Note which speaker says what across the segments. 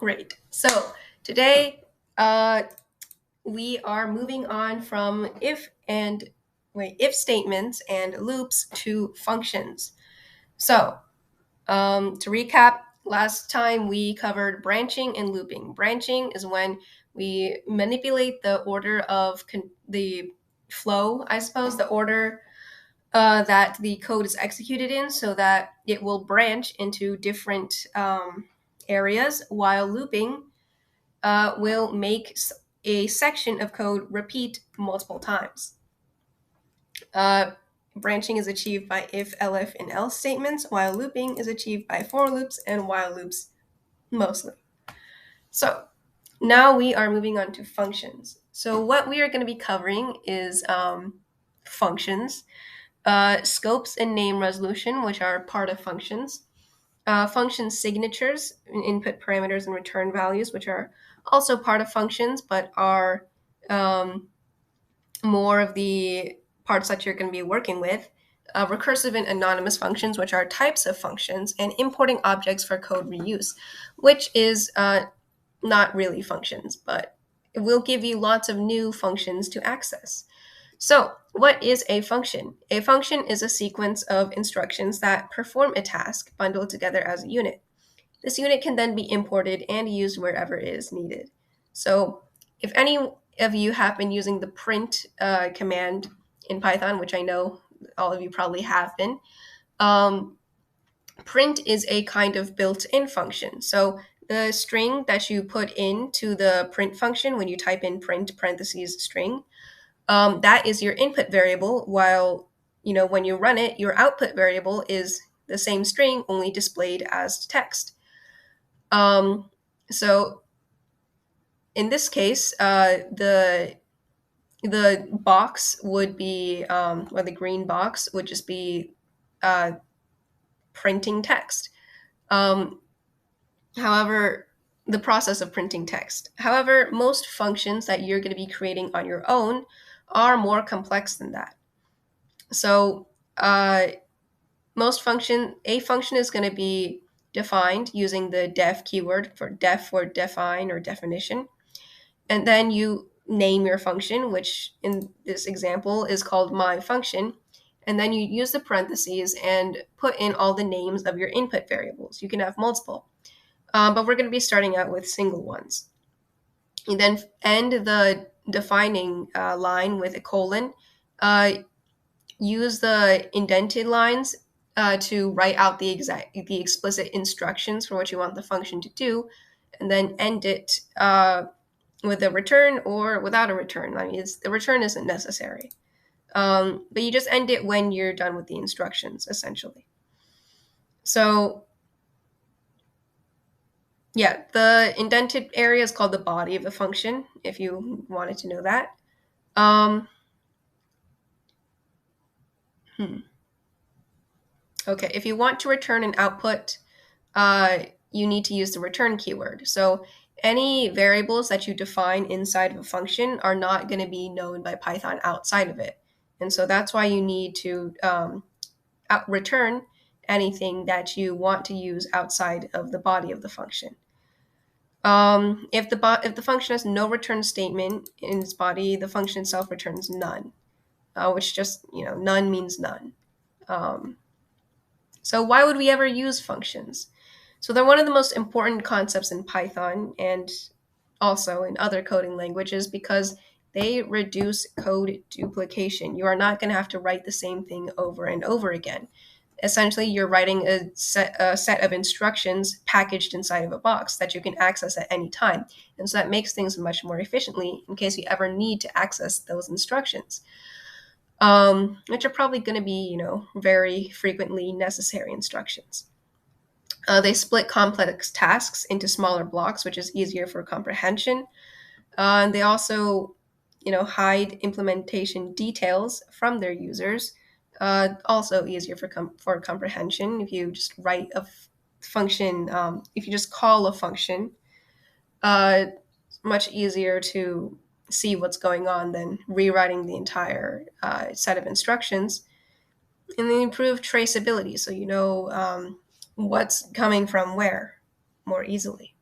Speaker 1: Great. So today we are moving on from if statements and loops to functions. So to recap, last time we covered branching and looping. Branching is when we manipulate the order of the flow, I suppose, the order that the code is executed in so that it will branch into different areas, while looping will make a section of code repeat multiple times. Uh, Branching is achieved by if, elif, and else statements, while looping is achieved by for loops and while loops mostly. So now we are moving on to functions. So what we are going to be covering is functions, scopes and name resolution, which are part of functions, function signatures, input parameters and return values, which are also part of functions, but are more of the parts that you're going to be working with. Recursive and anonymous functions, which are types of functions, and importing objects for code reuse, which is not really functions, but it will give you lots of new functions to access. So, what is a function? A function is a sequence of instructions that perform a task bundled together as a unit. This unit can then be imported and used wherever it is needed. So, if any of you have been using the print command in Python, which I know all of you probably have been, print is a kind of built-in function. So the string that you put into the print function when you type in print parentheses string, that is your input variable, while when you run it, your output variable is the same string, only displayed as text. So in this case, the box would be, or the green box would just be printing text. However, the process of printing text. However, most functions that you're going to be creating on your own are more complex than that. So, a function is going to be defined using the def keyword for define or definition. And then you name your function, which in this example is called my function. And then you use the parentheses and put in all the names of your input variables. You can have multiple. But we're going to be starting out with single ones. You then end the defining line with a colon. Use the indented lines to write out the explicit instructions for what you want the function to do, and then end it with a return or without a return. I mean, the return isn't necessary, but you just end it when you're done with the instructions, essentially. So yeah, the indented area is called the body of the function, if you wanted to know that. Okay, if you want to return an output, you need to use the return keyword. So any variables that you define inside of a function are not going to be known by Python outside of it. And so that's why you need to return anything that you want to use outside of the body of the function. If the function has no return statement in its body, the function itself returns none, which just none means none. So why would we ever use functions? So they're one of the most important concepts in Python and also in other coding languages because they reduce code duplication. You are not going to have to write the same thing over and over again. Essentially, you're writing a set of instructions packaged inside of a box that you can access at any time. And so that makes things much more efficiently in case you ever need to access those instructions, which are probably going to be, very frequently necessary instructions. They split complex tasks into smaller blocks, which is easier for comprehension. And they also, hide implementation details from their users. Also easier for comprehension. If you just write a function, if you just call a function, much easier to see what's going on than rewriting the entire set of instructions. And they improve traceability, so you know what's coming from where more easily.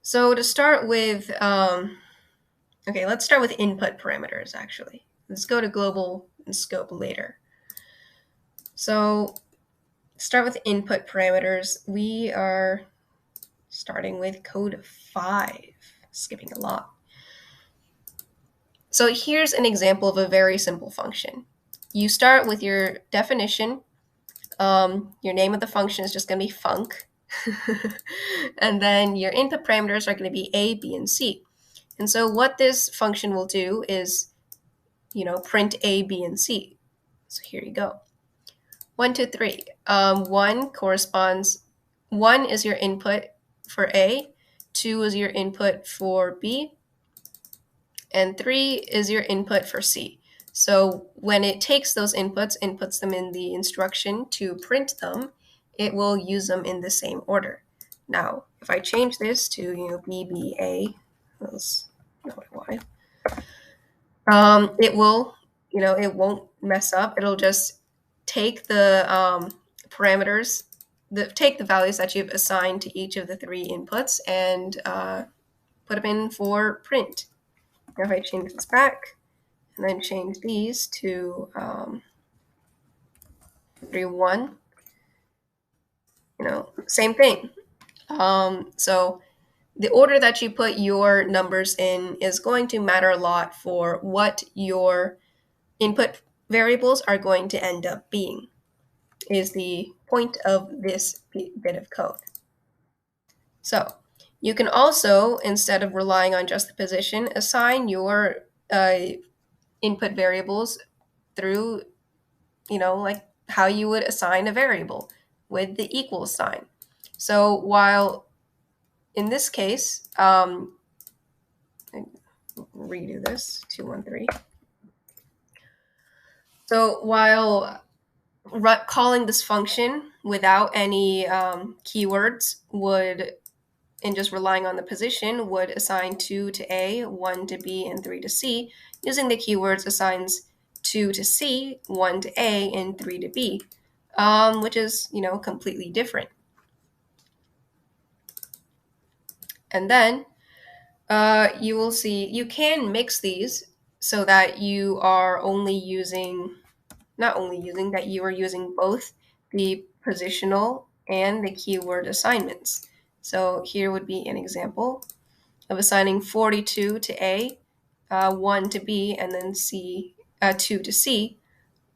Speaker 1: So to start with, okay, let's start with input parameters, actually. Let's go to global and scope later. So start with input parameters. We are starting with code 5, skipping a lot. So here's an example of a very simple function. You start with your definition. Your name of the function is just going to be func. And then your input parameters are going to be A, B, and C. And so what this function will do is, print A, B, and C. So here you go. 1, 2, 3. 1 corresponds, 1 is your input for A, 2 is your input for B, and 3 is your input for C. So when it takes those inputs and puts them in the instruction to print them, it will use them in the same order. Now, if I change this to, BBA, that's not why. It will, it won't mess up. It'll just take the parameters, take the values that you've assigned to each of the 3 inputs and put them in for print. Now if I change this back and then change these to 3, 1, same thing. So the order that you put your numbers in is going to matter a lot for what your input variables are going to end up being, is the point of this bit of code. So you can also, instead of relying on just the position, assign your input variables through, like how you would assign a variable with the equal sign. So while in this case, redo this, 213. So while calling this function without any keywords and just relying on the position, would assign 2 to A, 1 to B, and 3 to C. Using the keywords assigns 2 to C, 1 to A, and 3 to B, which is, completely different. And then you will see you can mix these so that you are that you are using both the positional and the keyword assignments. So here would be an example of assigning 42 to A, 1 to B, and then 2 to C.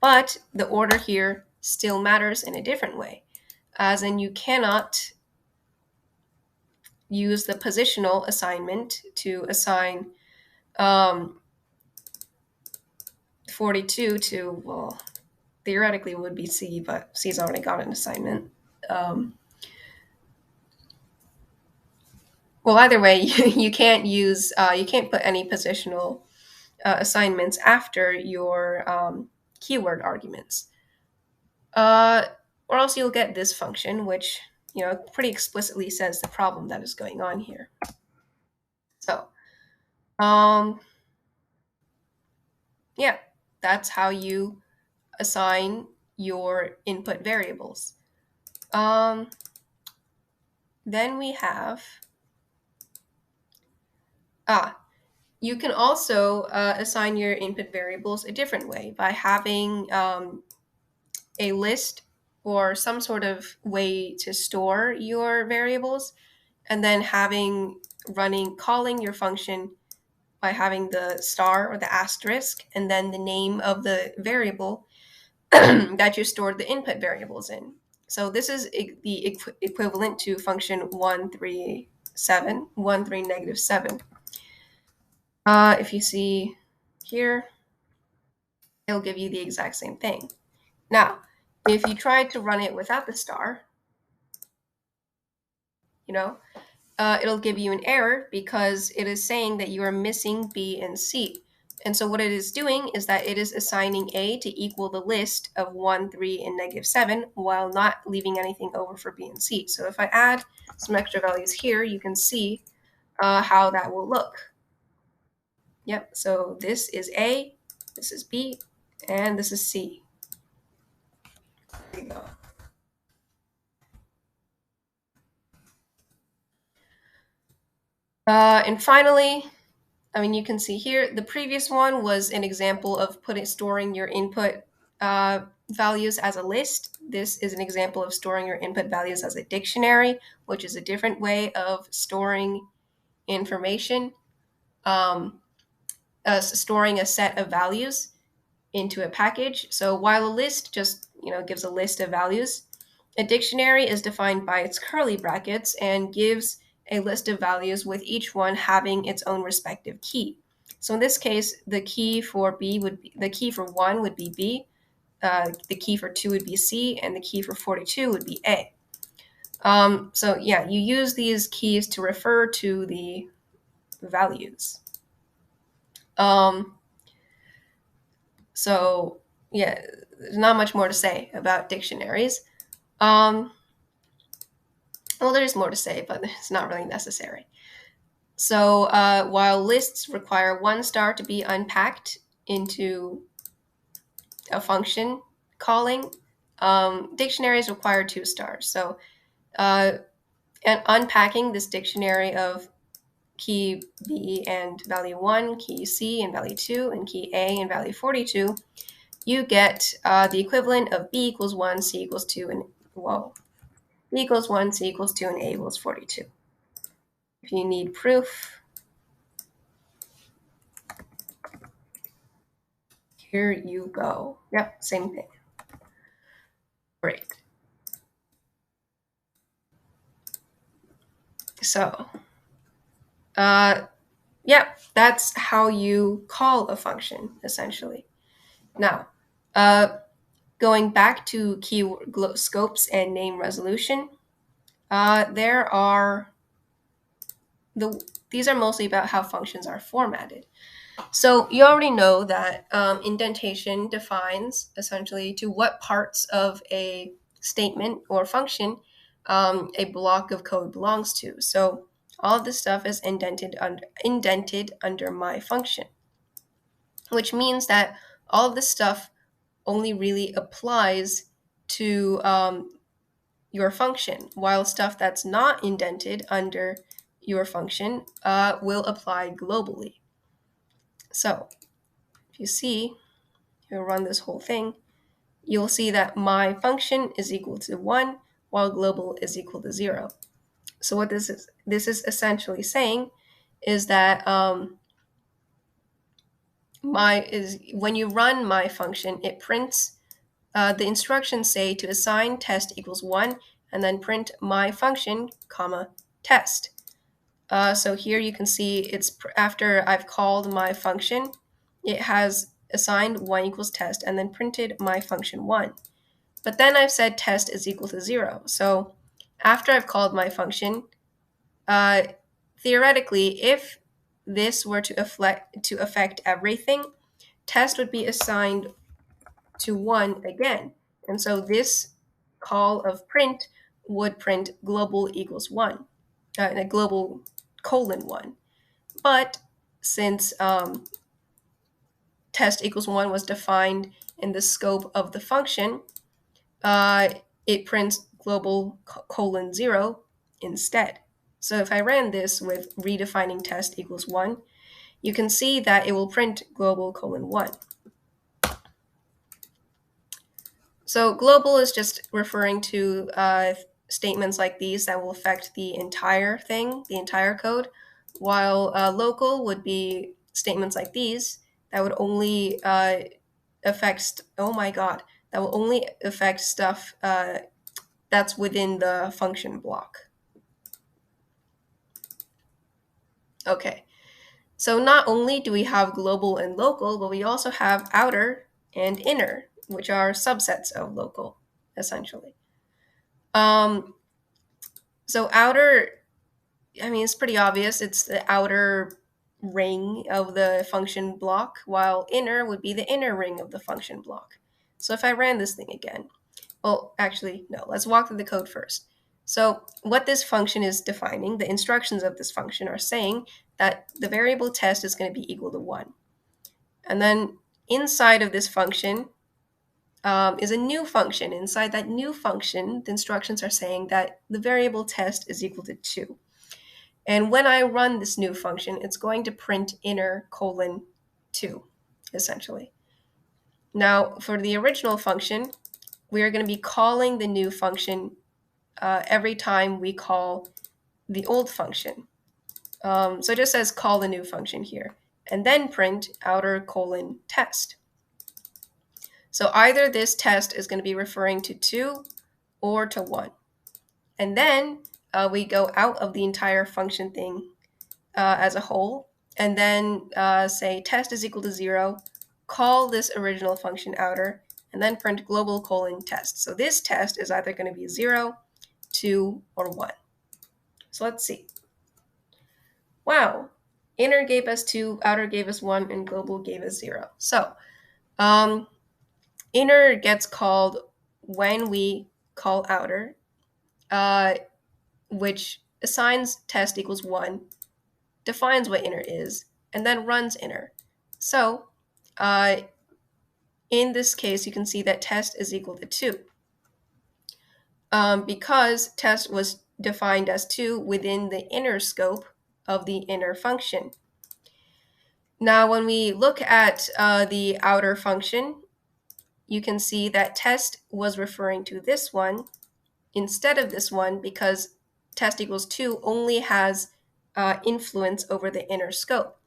Speaker 1: But the order here still matters in a different way, as in you cannot use the positional assignment to assign 42 to, well, theoretically it would be C, but C's already got an assignment. Well, either way, you can't put any positional assignments after your keyword arguments. Or else you'll get this function, which, pretty explicitly says the problem that is going on here. So, yeah, that's how you assign your input variables. Then we have, you can also assign your input variables a different way by having a list or some sort of way to store your variables, and then calling your function by having the star or the asterisk and then the name of the variable that you stored the input variables in. So this is the equivalent to function 137, 13-7. If you see here, it'll give you the exact same thing. Now, if you try to run it without the star, it'll give you an error because it is saying that you are missing B and C. And so what it is doing is that it is assigning A to equal the list of 1, 3, and -7 while not leaving anything over for B and C. So if I add some extra values here, you can see how that will look. Yep, so this is A, this is B, and this is C. There you go. And finally, you can see here, the previous one was an example of storing your input values as a list. This is an example of storing your input values as a dictionary, which is a different way of storing information, storing a set of values into a package. So while a list just gives a list of values, a dictionary is defined by its curly brackets and gives a list of values with each one having its own respective key. So in this case, the key for one would be B, the key for 2 would be C, and the key for 42 would be A. So yeah, you use these keys to refer to the values. So yeah, there's not much more to say about dictionaries. Well, there's more to say, but it's not really necessary. So while lists require one star to be unpacked into a function calling, dictionaries require 2 stars. So and unpacking this dictionary of key B and value 1, key C and value 2, and key A and value 42, you get the equivalent of B equals 1, C equals 2, and B equals 1, C equals 2, and A equals 42. If you need proof, here you go. Yep, same thing. Great. So, yeah, that's how you call a function, essentially. Now, going back to key scopes and name resolution, these are mostly about how functions are formatted. So you already know that indentation defines essentially to what parts of a statement or function a block of code belongs to. So all of this stuff is indented under my function, which means that all of this stuff only really applies to your function, while stuff that's not indented under your function will apply globally. So if you see, you'll run this whole thing, you'll see that my function is equal to 1 while global is equal to 0. So what this is essentially saying is that when you run my function, it prints the instructions say to assign test equals 1 and then print my function comma test. So here you can see it's after I've called my function, it has assigned 1 equals test and then printed my function 1. But then I've said test is equal to 0. So after I've called my function, theoretically, if this were to affect everything, test would be assigned to 1 again. And so this call of print would print global equals 1, a global colon 1. But since test equals 1 was defined in the scope of the function, it prints global colon 0 instead. So if I ran this with redefining test equals 1, you can see that it will print global colon 1. So global is just referring to statements like these that will affect the entire thing, the entire code, while local would be statements like these that would only affect, that will only affect stuff that's within the function block. Okay, so not only do we have global and local, but we also have outer and inner, which are subsets of local, essentially. So outer, it's pretty obvious. It's the outer ring of the function block, while inner would be the inner ring of the function block. So if I ran this thing again, well, actually, no, let's walk through the code first. So what this function is defining, the instructions of this function are saying that the variable test is going to be equal to 1. And then inside of this function is a new function. Inside that new function, the instructions are saying that the variable test is equal to 2. And when I run this new function, it's going to print inner colon 2, essentially. Now, for the original function, we are going to be calling the new function every time we call the old function. So it just says call the new function here, and then print outer colon test. So either this test is going to be referring to 2 or to 1. And then we go out of the entire function thing as a whole, and then say test is equal to 0, call this original function outer, and then print global colon test. So this test is either going to be 0, 2, or 1. So let's see. Wow, inner gave us 2, outer gave us 1, and global gave us 0. So inner gets called when we call outer, which assigns test equals 1, defines what inner is, and then runs inner. So in this case, you can see that test is equal to 2. Because test was defined as 2 within the inner scope of the inner function. Now, when we look at the outer function, you can see that test was referring to this one instead of this one because test equals 2 only has influence over the inner scope.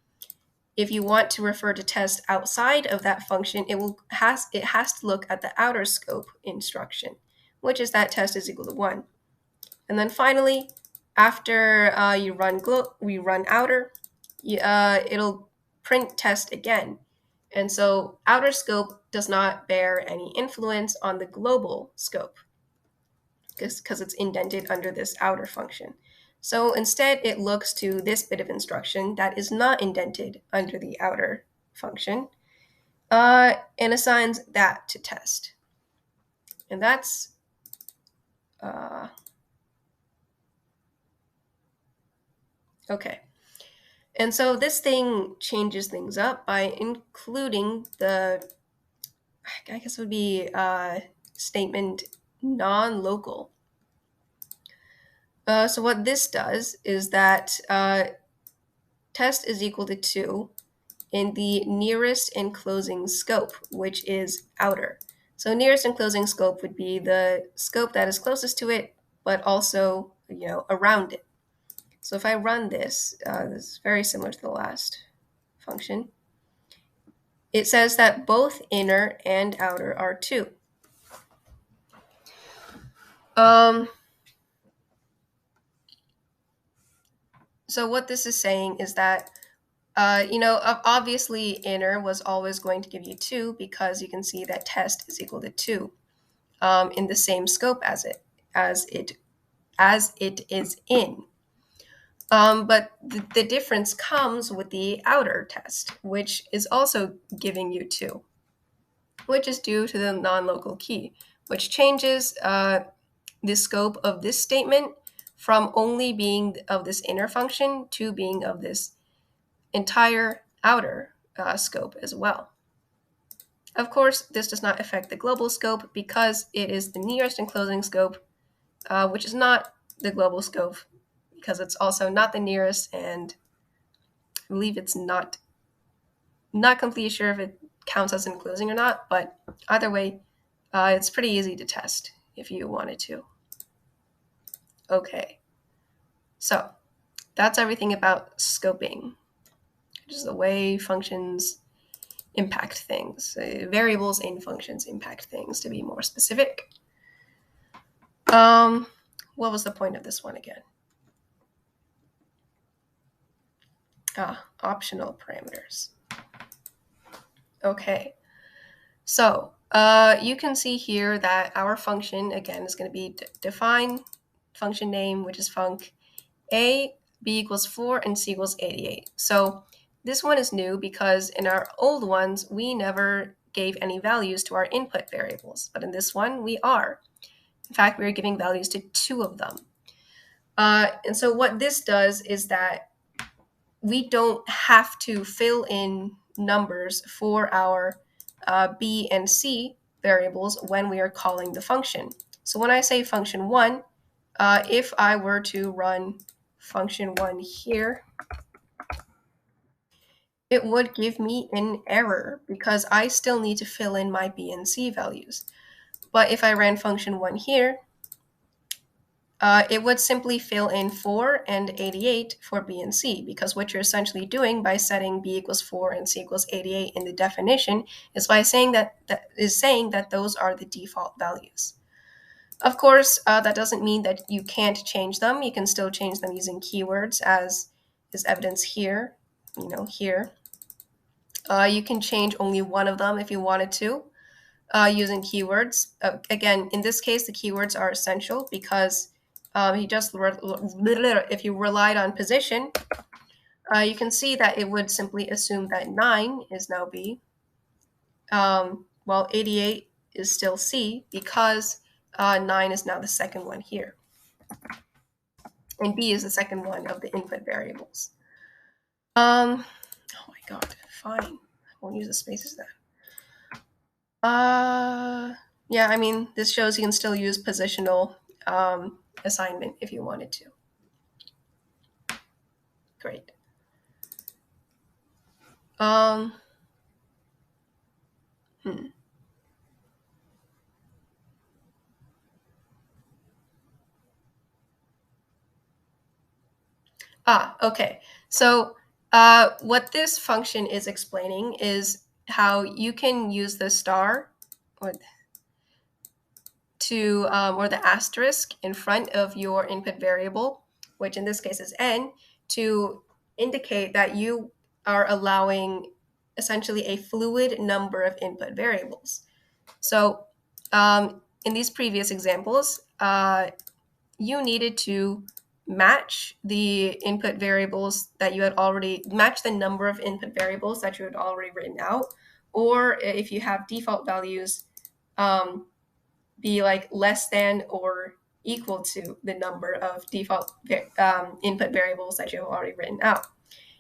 Speaker 1: If you want to refer to test outside of that function, it has to look at the outer scope instruction, which is that test is equal to 1. And then finally, after we run outer, it'll print test again. And so outer scope does not bear any influence on the global scope because it's indented under this outer function. So instead, it looks to this bit of instruction that is not indented under the outer function and assigns that to test. And that's okay. And so this thing changes things up by including the, I guess it would be statement non-local. So what this does is that test is equal to 2 in the nearest and closing scope, which is outer. So nearest and closing scope would be the scope that is closest to it, but also, around it. So if I run this, this is very similar to the last function. It says that both inner and outer are 2. So what this is saying is that, obviously inner was always going to give you 2 because you can see that test is equal to 2 in the same scope as it is in. But the difference comes with the outer test, which is also giving you 2, which is due to the non-local key, which changes the scope of this statement from only being of this inner function to being of this entire outer scope as well. Of course, this does not affect the global scope because it is the nearest and closing scope, which is not the global scope because it's also not the nearest, and I believe it's not completely sure if it counts as enclosing or not, but either way, it's pretty easy to test if you wanted to. Okay, so that's everything about scoping, which is the way functions impact things. Variables in functions impact things, to be more specific. What was the point of this one again? Optional parameters. Okay, so you can see here that our function, again, is going to be define function name, which is func a, b equals 4, and c equals 88. So this one is new because in our old ones, we never gave any values to our input variables, but in this one, we are. In fact, we are giving values to 2 of them. And so what this does is that we don't have to fill in numbers for our b and c variables when we are calling the function. So when I say function 1, if I were to run function 1 here, it would give me an error because I still need to fill in my b and c values. But if I ran function 1 here, it would simply fill in 4 and 88 for b and c, because what you're essentially doing by setting b equals 4 and c equals 88 in the definition is by saying that those are the default values. Of course, that doesn't mean that you can't change them. You can still change them using keywords, as is evidence here. Here. You can change only one of them if you wanted to, using keywords. Again, in this case, the keywords are essential because if you relied on position, you can see that it would simply assume that 9 is now B, while 88 is still C, because 9 is now the second one here. And B is the second one of the input variables. Oh my god, fine. I won't use the spaces then. Yeah, I mean, this shows you can still use positional assignment if you wanted to. Great. Okay. So what this function is explaining is how you can use the star or the asterisk in front of your input variable, which in this case is n, to indicate that you are allowing essentially a fluid number of input variables. So in these previous examples, you needed to match the input variables that you had already, match the number of input variables that you had already written out, or if you have default values, be like less than or equal to the number of default input variables that you have already written out.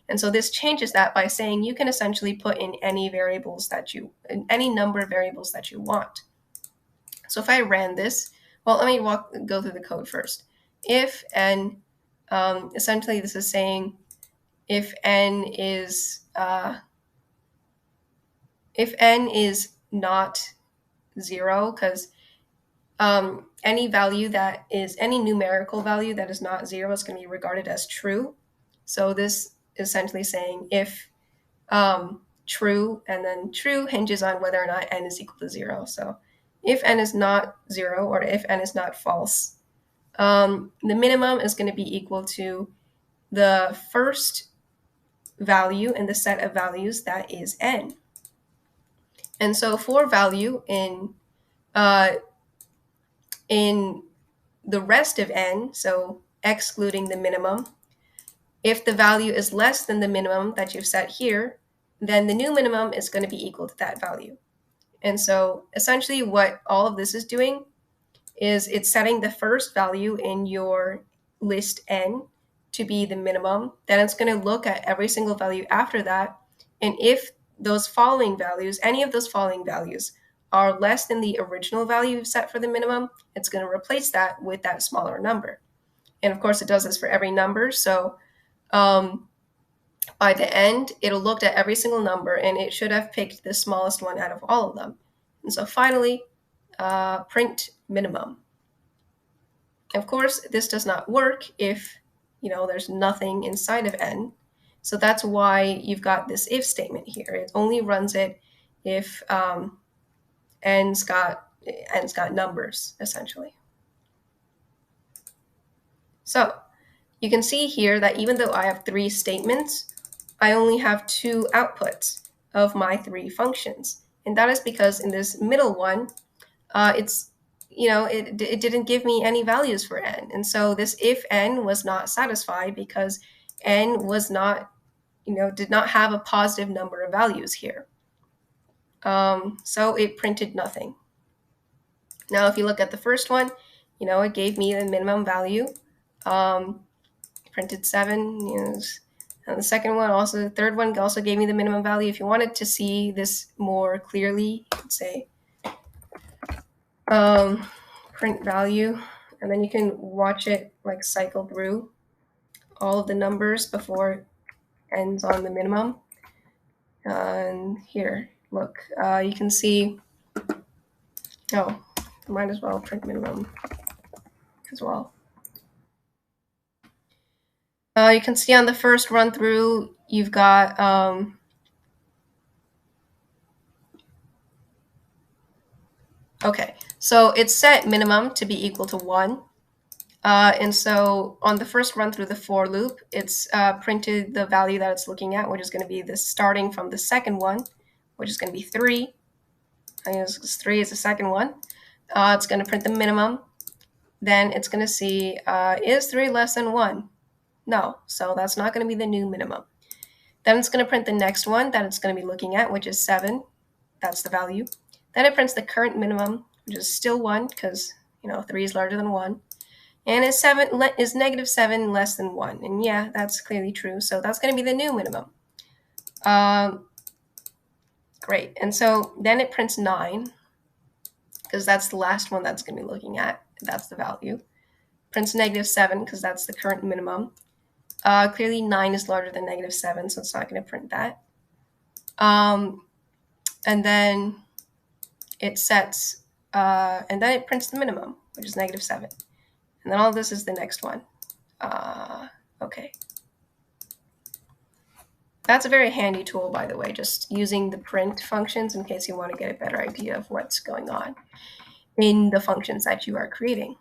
Speaker 1: And so this changes that by saying you can essentially put in any any number of variables that you want. So if I ran this, well, let me go through the code first. If n, essentially this is saying if n is not 0, because any numerical value that is not 0 is going to be regarded as true. So this is essentially saying if true, and then true hinges on whether or not n is equal to 0. So if n is not 0, or if n is not false, the minimum is going to be equal to the first value in the set of values that is n. And so for value in the rest of n, so excluding the minimum, if the value is less than the minimum that you've set here, then the new minimum is going to be equal to that value. And so essentially what all of this is doing is it's setting the first value in your list n to be the minimum. Then it's going to look at every single value after that. And if those following values, any of those following values, are less than the original value you've set for the minimum, it's going to replace that with that smaller number. And of course, it does this for every number. So by the end, it'll look at every single number, and it should have picked the smallest one out of all of them. And so finally, print minimum. Of course, this does not work if there's nothing inside of n. So that's why you've got this if statement here. It only runs it if n's got numbers, essentially. So you can see here that even though I have 3 statements, I only have 2 outputs of my 3 functions. And that is because in this middle one, it didn't give me any values for n. And so this if n was not satisfied because n was not, did not have a positive number of values here. So it printed nothing. Now, if you look at the first one, it gave me the minimum value. Printed 7. And the second one, the third one also gave me the minimum value. If you wanted to see this more clearly, you could say print value, and then you can watch it like cycle through all of the numbers before it ends on the minimum. And here, look, you can see, oh, might as well print minimum as well. You can see on the first run through, you've got okay, so it's set minimum to be equal to 1. And so on the first run through the for loop, it's printed the value that it's looking at, which is going to be the starting from the second one, which is going to be 3. I guess 3 is the second one. It's going to print the minimum. Then it's going to see, is 3 less than 1? No, so that's not going to be the new minimum. Then it's going to print the next one that it's going to be looking at, which is 7. That's the value. Then it prints the current minimum, which is still 1 because 3 is larger than 1. And is -7 less than 1? And yeah, that's clearly true. So that's going to be the new minimum. Great. And so then it prints 9 because that's the last one that's going to be looking at. That's the value. Prints -7 because that's the current minimum. Clearly 9 is larger than -7, so it's not going to print that. And then it sets, and then it prints the minimum, which is -7. And then all this is the next one. Okay. That's a very handy tool, by the way, just using the print functions in case you want to get a better idea of what's going on in the functions that you are creating.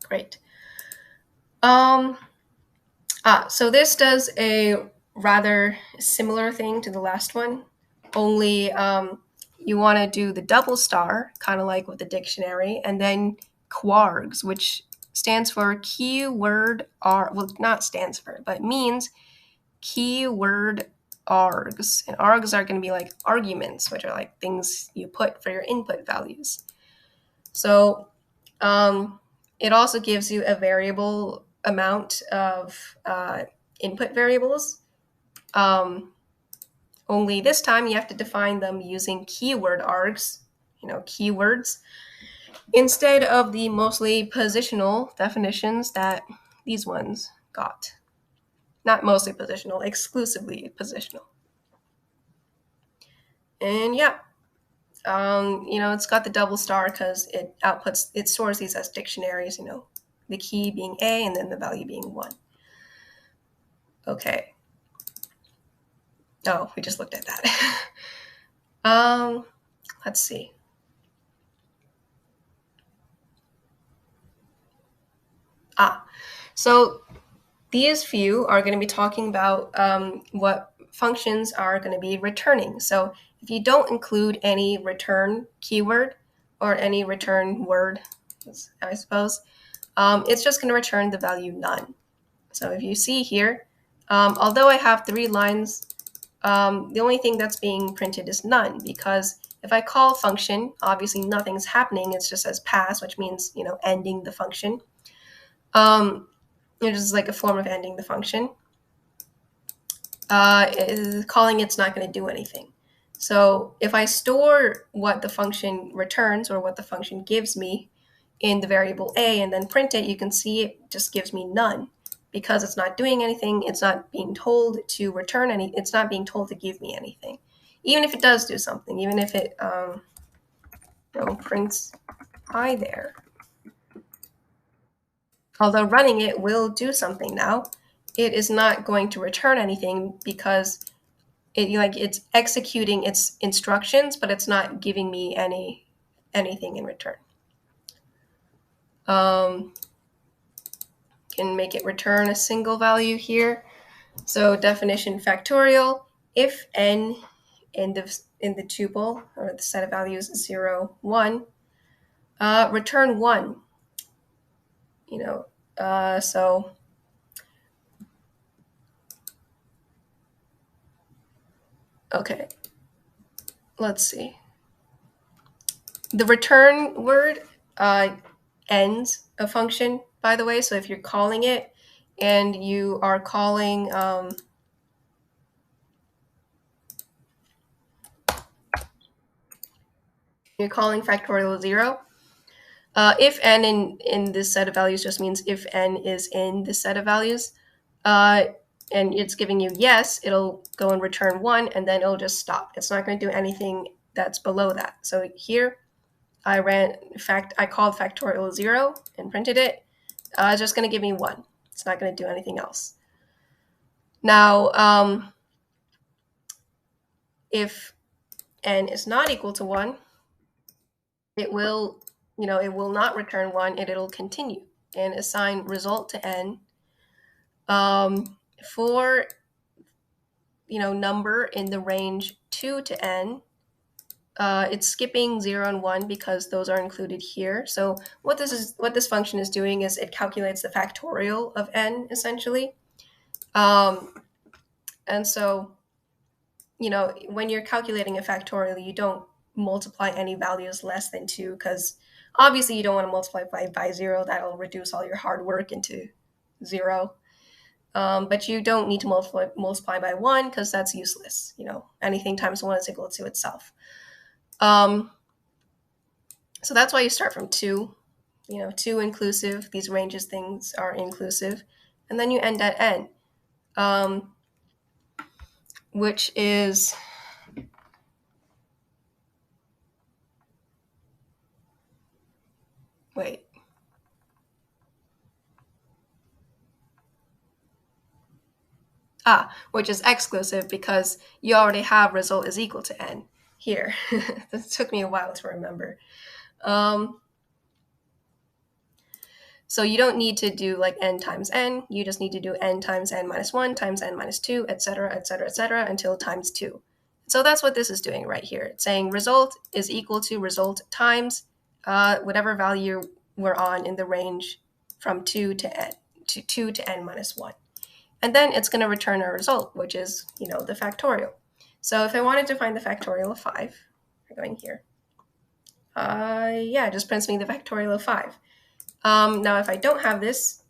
Speaker 1: Great. So this does a rather similar thing to the last one, only you want to do the double star, kind of like with the dictionary, and then QUARGs, which stands for keyword well, not stands for, but means keyword args. And args are going to be like arguments, which are like things you put for your input values. So it also gives you a variable amount of input variables. Only this time you have to define them using keyword args, keywords, instead of the mostly positional definitions that these ones got. Not mostly positional, exclusively positional. And yeah, it's got the double star because it stores these as dictionaries, the key being A and then the value being 1. Okay. Oh, we just looked at that. Let's see. So these few are going to be talking about what functions are going to be returning. So if you don't include any return keyword or any return word, I suppose, it's just going to return the value none. So if you see here, although I have 3 lines, the only thing that's being printed is none, because if I call function, obviously nothing's happening. It just says pass, which means, ending the function. It is like a form of ending the function. Calling it's not going to do anything. So if I store what the function returns or what the function gives me in the variable a and then print it, you can see it just gives me none because it's not doing anything. It's not being told to return any. It's not being told to give me anything. Even if it does do something, even if it prints hi there. Although running it will do something now, it is not going to return anything because it's executing its instructions, but it's not giving me anything in return. Can make it return a single value here. So definition factorial, if n in the tuple or the set of values 0, 1, return 1. So okay, let's see. The return word ends a function, by the way. So if you're calling it and you are calling factorial 0, If n in this set of values just means if n is in this set of values, and it's giving you yes, it'll go and return 1, and then it'll just stop. It's not going to do anything that's below that. So here I called factorial 0 and printed it. It's just going to give me 1. It's not going to do anything else. Now, if n is not equal to 1, it will not return 1, and it'll continue and assign result to n for number in the range 2 to n. It's skipping 0 and 1 because those are included here. So what this function is doing is it calculates the factorial of n, essentially. And so, when you're calculating a factorial, you don't multiply any values less than 2, because obviously you don't want to multiply by 0. That'll reduce all your hard work into 0. But you don't need to multiply by 1, because that's useless. Anything times 1 is equal to itself. So that's why you start from 2. 2 inclusive. These ranges things are inclusive. And then you end at n, which is which is exclusive, because you already have result is equal to n here. This took me a while to remember. So you don't need to do like n times n. You just need to do n times n minus 1 times n minus 2, etc., etc., etc., until times 2. So that's what this is doing right here. It's saying result is equal to result times whatever value we're on in the range from 2 to n minus 1. And then it's going to return our result, which is, the factorial. So if I wanted to find the factorial of 5, we're going here. It just prints me the factorial of 5. Now, if I don't have this,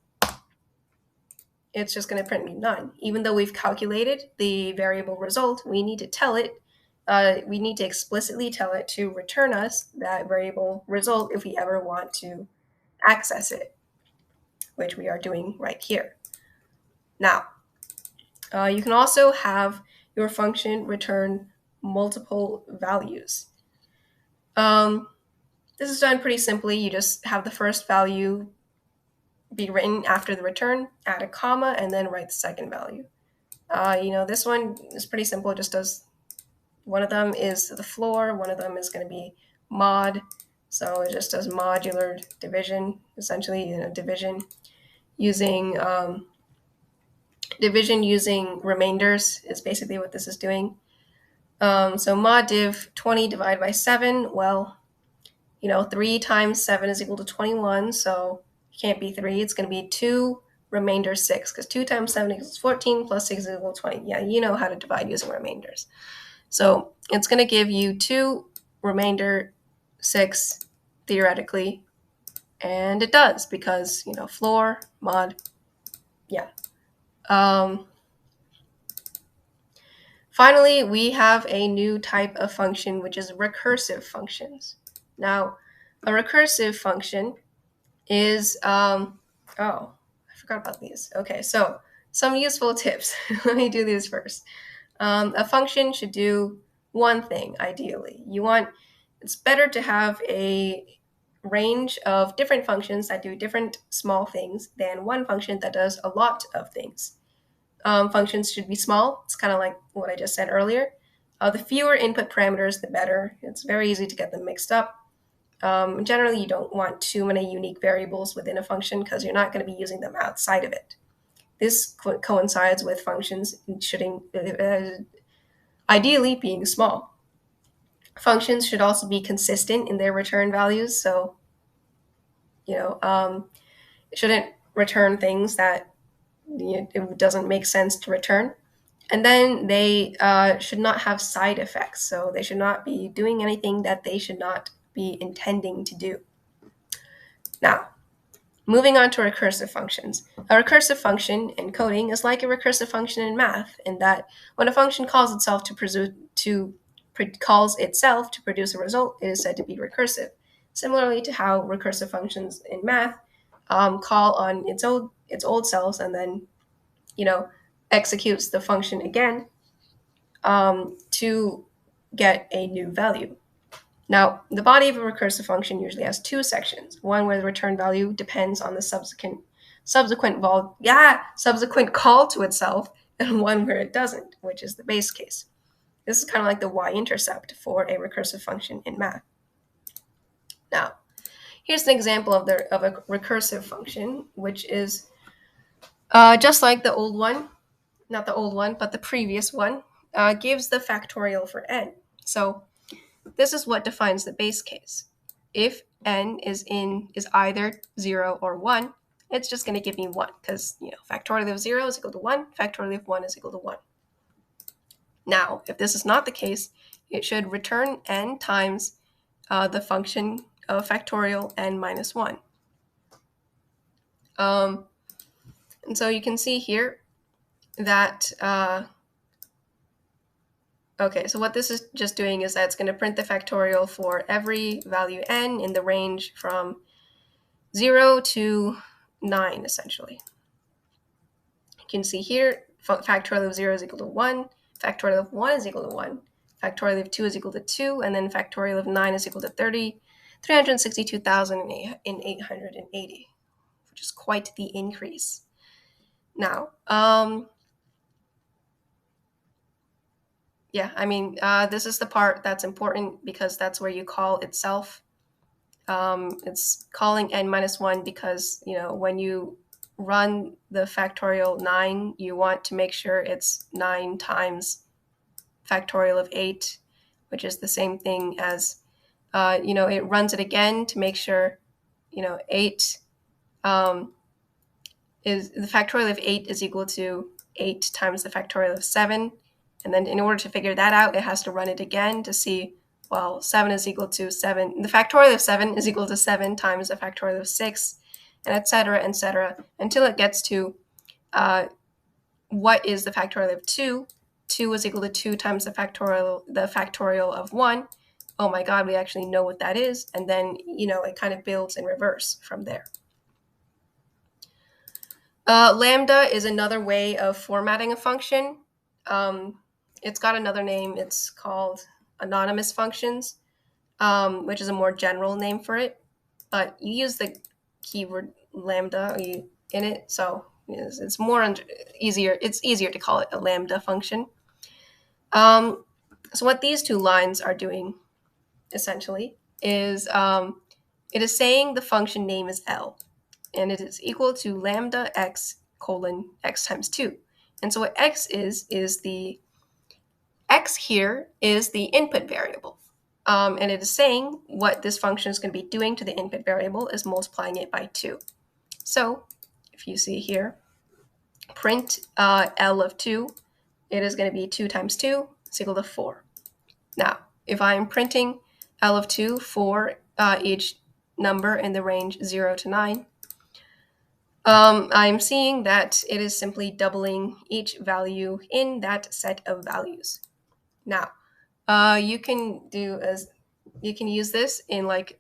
Speaker 1: it's just going to print me none. Even though we've calculated the variable result, we need to tell it, we need to explicitly tell it to return us that variable result if we ever want to access it, which we are doing right here. Now, you can also have your function return multiple values. This is done pretty simply. You just have the first value be written after the return, add a comma, and then write the second value. This one is pretty simple. It just does, one of them is the floor, one of them is going to be mod. So it just does modular division, essentially, division using remainders is basically what this is doing. So mod div 20 divided by 7, well, 3 times 7 is equal to 21, so it can't be 3. It's going to be 2 remainder 6, because 2 times 7 equals 14 plus 6 is equal to 20. Yeah, you know how to divide using remainders. So it's going to give you 2 remainder 6, theoretically, and it does, because, floor, mod, yeah. Finally, we have a new type of function, which is recursive functions. Now, a recursive function is, I forgot about these. Okay, so some useful tips. Let me do these first. A function should do one thing, ideally. It's better to have a range of different functions that do different small things than one function that does a lot of things. Functions should be small. It's kind of like what I just said earlier. The fewer input parameters, the better. It's very easy to get them mixed up. Generally, you don't want too many unique variables within a function, because you're not going to be using them outside of it. This coincides with functions ideally being small. Functions should also be consistent in their return values, so it shouldn't return things that it doesn't make sense to return. And then they should not have side effects, so they should not be doing anything that they should not be intending to do. Now, moving on to recursive functions. A recursive function in coding is like a recursive function in math, in that when a function calls itself to produce a result, it is said to be recursive. similarly to how recursive functions in math call on its old cells and then, executes the function again to get a new value. Now, the body of a recursive function usually has two sections, one where the return value depends on the subsequent call to itself, and one where it doesn't, which is the base case. This is kind of like the y-intercept for a recursive function in math. Now, here's an example of a recursive function, which is just like the old one, not the old one, but the previous one, gives the factorial for n. So this is what defines the base case. If n is either 0 or 1, it's just going to give me 1 because factorial of 0 is equal to 1, factorial of 1 is equal to 1. Now, if this is not the case, it should return n times the function of factorial n minus 1. And so you can see here that okay, so what this is just doing is that it's going to print the factorial for every value n in the range from 0 to 9, essentially. You can see here, factorial of 0 is equal to 1, factorial of 1 is equal to 1, factorial of 2 is equal to 2, and then factorial of 9 is equal to 362,880, which is quite the increase. Now, yeah, I mean, this is the part that's important because that's where you call itself. It's calling n minus 1 because, when you run the factorial 9, you want to make sure it's 9 times factorial of 8, which is the same thing as, it runs it again to make sure, 8 is the factorial of 8 is equal to 8 times the factorial of 7. And then in order to figure that out, it has to run it again to see, well, 7 is equal to 7. The factorial of 7 is equal to 7 times the factorial of 6, and et cetera, until it gets to what is the factorial of 2. 2 is equal to 2 times the factorial of 1. Oh my God, we actually know what that is. And then, it kind of builds in reverse from there. Lambda is another way of formatting a function. It's got another name. It's called anonymous functions, which is a more general name for it. But you use the keyword lambda in it, so it's easier. It's easier to call it a lambda function. So what these two lines are doing, essentially, is it is saying the function name is L, and it is equal to lambda x colon x times 2. And so what x is the x here is the input variable. And it is saying what this function is going to be doing to the input variable is multiplying it by 2. So if you see here, print L of 2, it is going to be 2 times 2 is equal to 4. Now, if I am printing L of 2 for each number in the range 0 to 9, I'm seeing that it is simply doubling each value in that set of values. Now, you can use this in like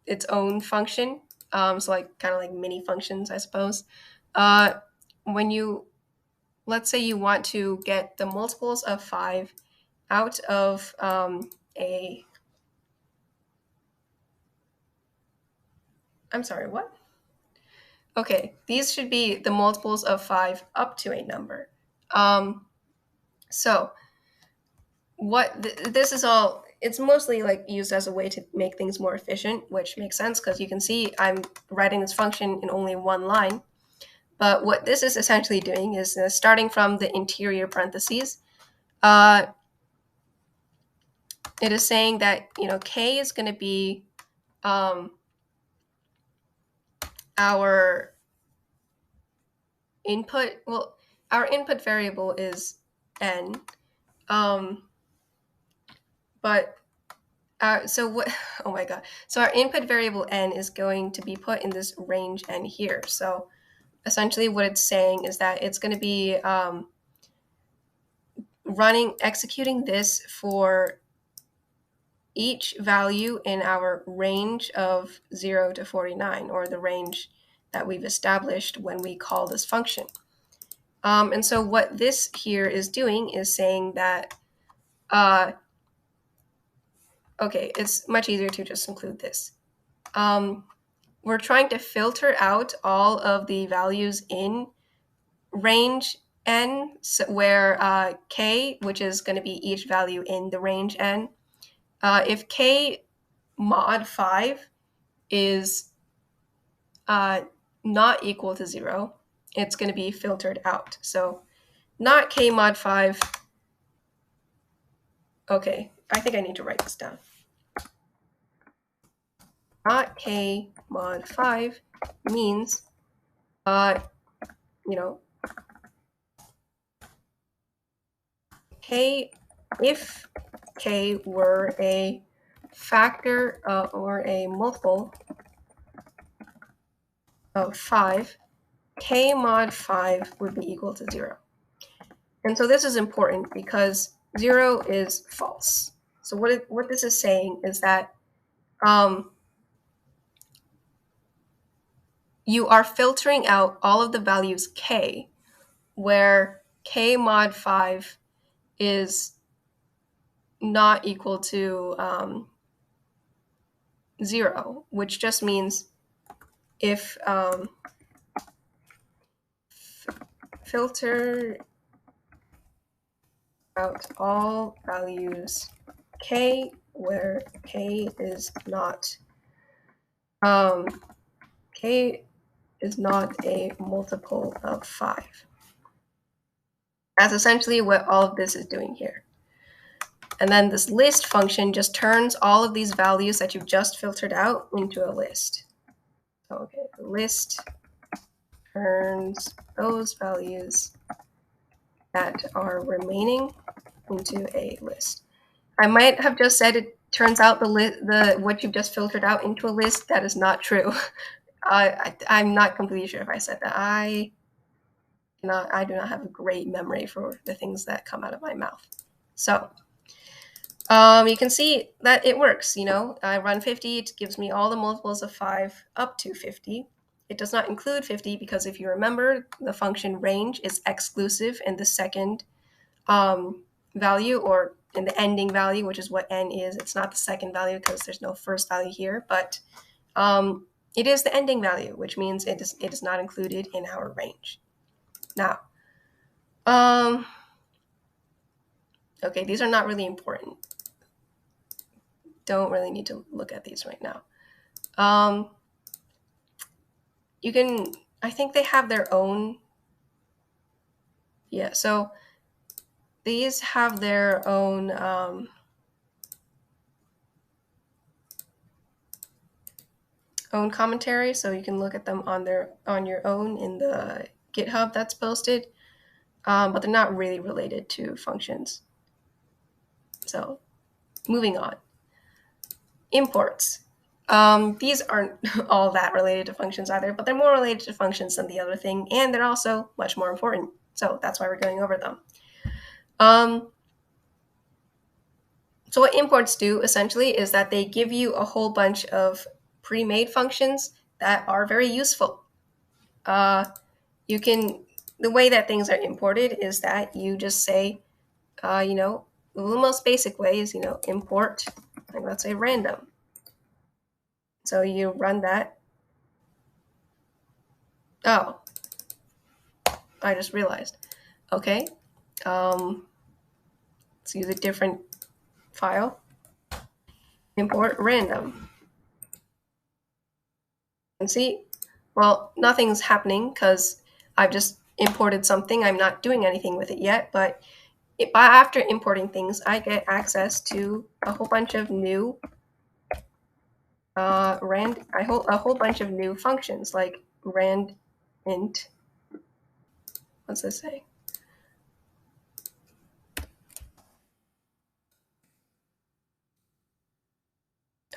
Speaker 1: its own function, so like kind of like mini functions, I suppose. Let's say you want to get the multiples of 5 out of I'm sorry, what? Okay, these should be the multiples of 5 up to a number. So this is all, it's mostly like used as a way to make things more efficient, which makes sense because you can see I'm writing this function in only one line. But what this is essentially doing is starting from the interior parentheses, it is saying that, k is going to be our input. Well, our input variable is n. So what? Oh my God! So our input variable n is going to be put in this range n here. So essentially, what it's saying is that it's going to be executing this for each value in our range of 0 to 49, or the range that we've established when we call this function. And so what this here is doing is saying that, okay, it's much easier to just include this. We're trying to filter out all of the values in range n, so where k, which is going to be each value in the range n, if k mod 5 is not equal to 0, it's going to be filtered out. So not k mod 5. Okay, I think I need to write this down. Not k mod 5 means, k, if k were a factor or a multiple of 5, k mod 5 would be equal to 0. And so this is important because 0 is false. So what this is saying is that you are filtering out all of the values k, where k mod 5 is not equal to 0, which just means if filter out all values k where k is not a multiple of 5. That's essentially what all of this is doing here. And then this list function just turns all of these values that you've just filtered out into a list. Okay, the list turns those values that are remaining into a list. I might have just said it turns out what you've just filtered out into a list. That is not true. I'm not completely sure if I said that. I do not have a great memory for the things that come out of my mouth. So you can see that it works. I run 50, it gives me all the multiples of 5 up to 50. It does not include 50 because if you remember, the function range is exclusive in the second value, or in the ending value, which is what n is. It's not the second value because there's no first value here, but it is the ending value, which means it is not included in our range. Now, okay, these are not really important. Don't really need to look at these right now. I think they have their own, yeah, so these have their own commentary, so you can look at them on your own in the GitHub that's posted, but they're not really related to functions. So moving on. Imports. These aren't all that related to functions either, but they're more related to functions than the other thing, and they're also much more important. So that's why we're going over them. So what imports do essentially is that they give you a whole bunch of pre-made functions that are very useful. The way that things are imported is that you just say, the most basic way is, import, like let's say random. So you run that. Oh, I just realized. Okay, let's use a different file. Import random. And see, well, nothing's happening because I've just imported something. I'm not doing anything with it yet, but after importing things, I get access to a whole bunch of new a whole bunch of new functions like Randint. What's this say?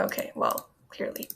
Speaker 1: Okay, well, clearly.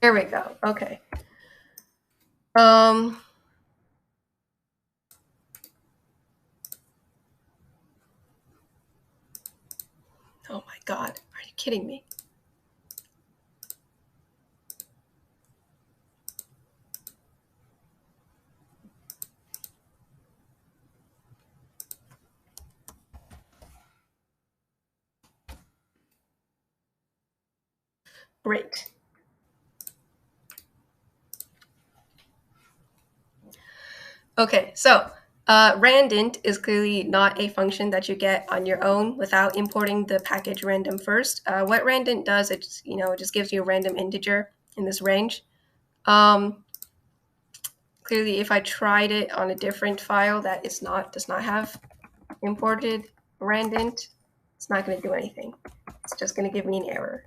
Speaker 1: There we go. Okay. Oh my God, are you kidding me? Great. Okay, so Randint is clearly not a function that you get on your own without importing the package random first. What Randint does, it just gives you a random integer in this range. Clearly, if I tried it on a different file that does not have imported Randint, it's not going to do anything. It's just going to give me an error.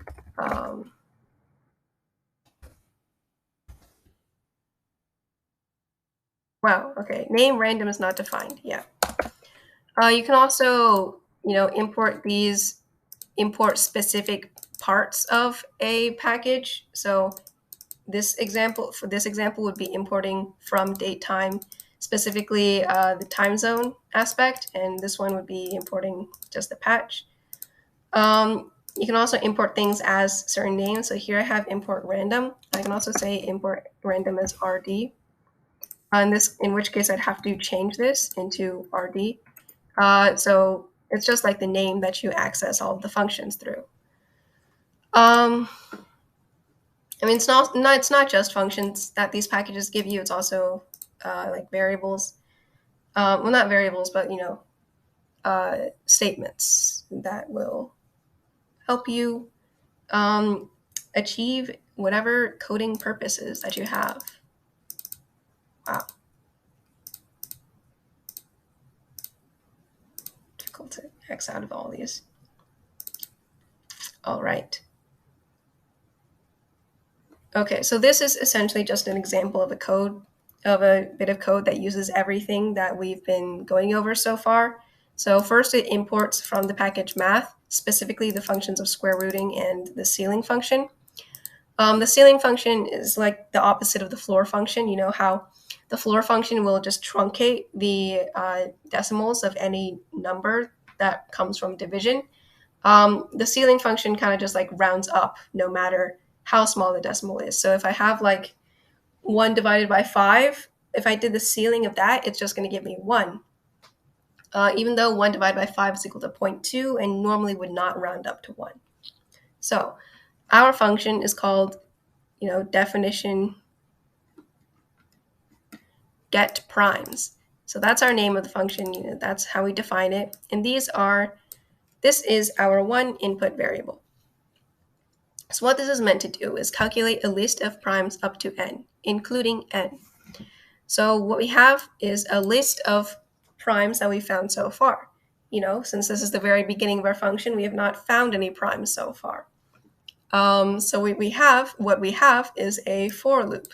Speaker 1: Wow, okay. Name random is not defined. Yeah. You can also, import specific parts of a package. So this example would be importing from date time, specifically the time zone aspect, and this one would be importing just the patch. You can also import things as certain names. So here I have import random. I can also say import random as RD. In which case I'd have to change this into RD. So it's just like the name that you access all of the functions through. I mean, it's not just functions that these packages give you. It's also like variables. Well, not variables, but statements that will help you achieve whatever coding purposes that you have. Wow. Difficult to X out of all these. All right. Okay, so this is essentially just an example of a bit of code that uses everything that we've been going over so far. So first it imports from the package math, specifically the functions of square rooting and the ceiling function. The ceiling function is like the opposite of the floor function. You know how the floor function will just truncate the decimals of any number that comes from division. The ceiling function kind of just like rounds up no matter how small the decimal is. So if I have like 1 divided by 5, if I did the ceiling of that, it's just going to give me 1. Even though 1 divided by 5 is equal to 0.2 and normally would not round up to 1. So our function is called, definition get primes. So that's our name of the function. That's how we define it. And this is our one input variable. So what this is meant to do is calculate a list of primes up to n, including n. So what we have is a list of primes that we found so far. Since this is the very beginning of our function, we have not found any primes so far. So what we have is a for loop.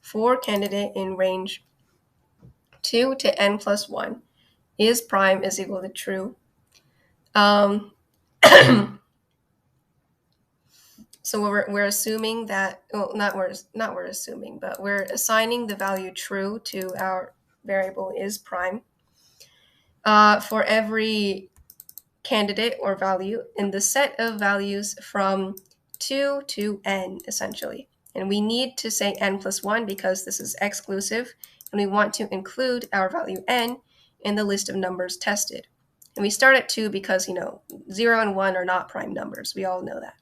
Speaker 1: For candidate in range 2 to n plus 1 is prime is equal to true. So we're assuming that, we're assuming, but we're assigning the value true to our variable is prime for every candidate or value in the set of values from 2 to n, essentially. And we need to say n plus 1 because this is exclusive, and we want to include our value n in the list of numbers tested. And we start at 2 because, 0 and 1 are not prime numbers. We all know that.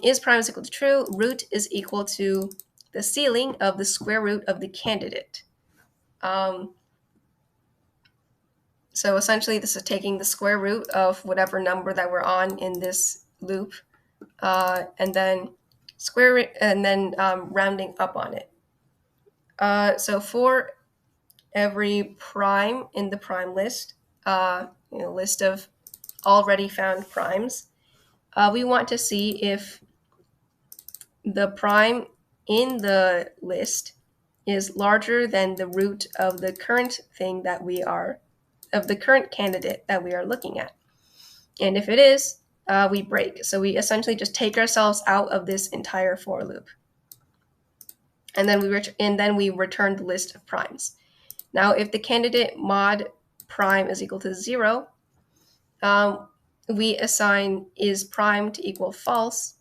Speaker 1: Is prime is equal to true, root is equal to the ceiling of the square root of the candidate. So essentially this is taking the square root of whatever number that we're on in this loop, and then rounding up on it. So for every prime in the prime list, list of already found primes, we want to see if the prime in the list is larger than the root of the current candidate that we are looking at. And if it is, we break. So we essentially just take ourselves out of this entire for loop. and then we return the list of primes. Now, if the candidate mod prime is equal to 0, we assign is prime to equal false.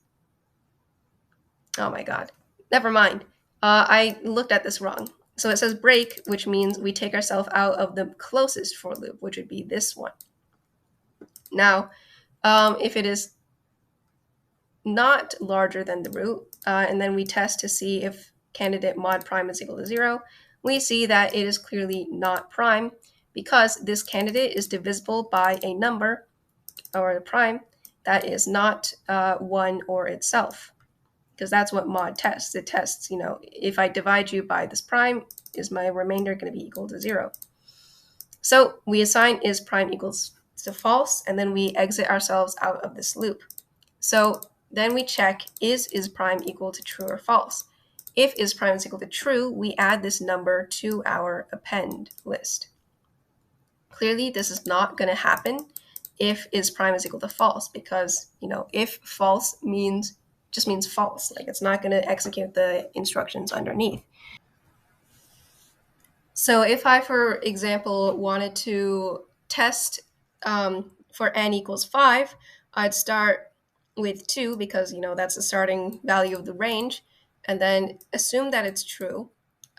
Speaker 1: Oh my god. Never mind. I looked at this wrong. So it says break, which means we take ourselves out of the closest for loop, which would be this one. Now, if it is not larger than the root, and then we test to see if candidate mod prime is equal to 0, we see that it is clearly not prime because this candidate is divisible by a number or a prime that is not 1 or itself, because that's what mod tests. It tests, if I divide you by this prime, is my remainder going to be equal to 0? So we assign is prime equals to false, and then we exit ourselves out of this loop. So then we check is prime equal to true or false. If is prime is equal to true, we add this number to our append list. Clearly, this is not going to happen if is prime is equal to false, because if false just means false. Like, it's not going to execute the instructions underneath. So if I, for example, wanted to test for n equals 5, I'd start with 2 because that's the starting value of the range, and then assume that it's true.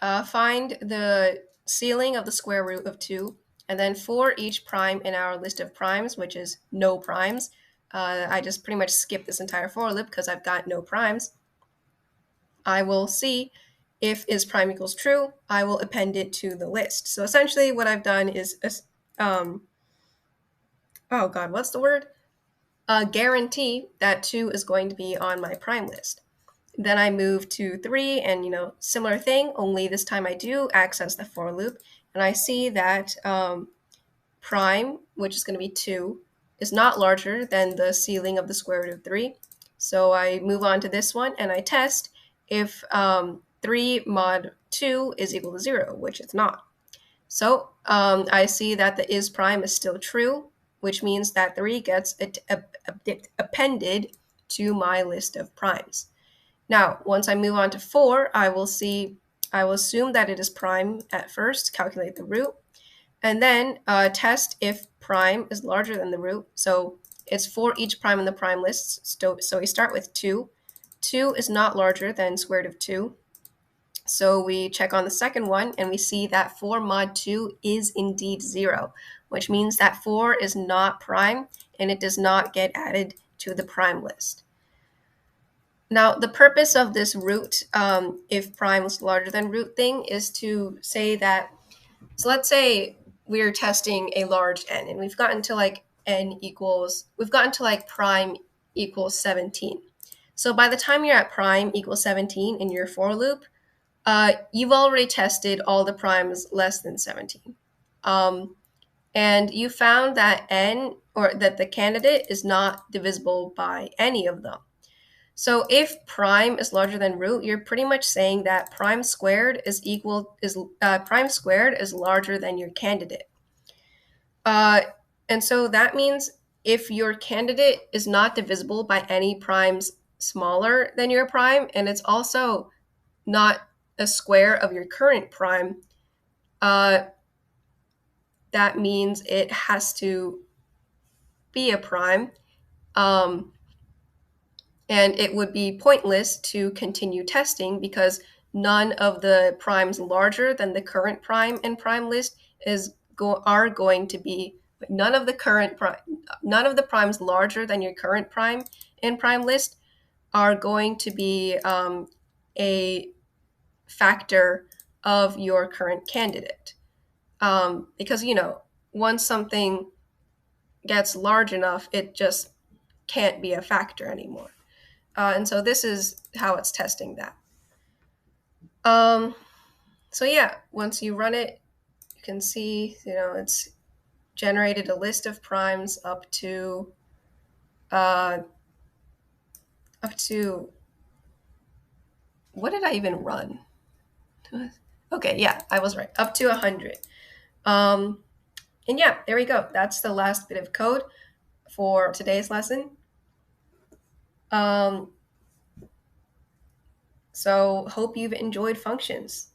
Speaker 1: Find the ceiling of the square root of 2, and then for each prime in our list of primes, which is no primes, I just pretty much skip this entire for loop because I've got no primes. I will see if is prime equals true, I will append it to the list. So essentially what I've done is, oh god, what's the word? Guarantee that 2 is going to be on my prime list. Then I move to 3, and similar thing, only this time I do access the for loop, and I see that prime, which is going to be 2, is not larger than the ceiling of the square root of 3. So I move on to this one, and I test if 3 mod 2 is equal to 0, which it's not. So I see that the is prime is still true, which means that 3 gets appended to my list of primes. Now, once I move on to 4, I will assume that it is prime at first, calculate the root, and then test if prime is larger than the root. So it's for each prime in the prime list. So we start with 2. 2 is not larger than square root of 2. So we check on the second one, and we see that 4 mod 2 is indeed 0, which means that 4 is not prime, and it does not get added to the prime list. Now, the purpose of this root, if prime is larger than root thing, is to say that, so let's say we're testing a large n, and we've gotten to prime equals 17. So by the time you're at prime equals 17 in your for loop, you've already tested all the primes less than 17. And you found that that the candidate is not divisible by any of them. So if prime is larger than root, you're pretty much saying that prime squared is larger than your candidate. And so that means if your candidate is not divisible by any primes smaller than your prime, and it's also not a square of your current prime, that means it has to be a prime. And it would be pointless to continue testing because none of the primes larger than the current prime in prime list are going to be none of the primes larger than your current prime in prime list are going to be a factor of your current candidate, because once something gets large enough, it just can't be a factor anymore. And so this is how it's testing that. So yeah, once you run it, you can see, it's generated a list of primes up to what did I even run? Okay, yeah, I was right. Up to 100. And yeah, there we go. That's the last bit of code for today's lesson. So So hope you've enjoyed functions.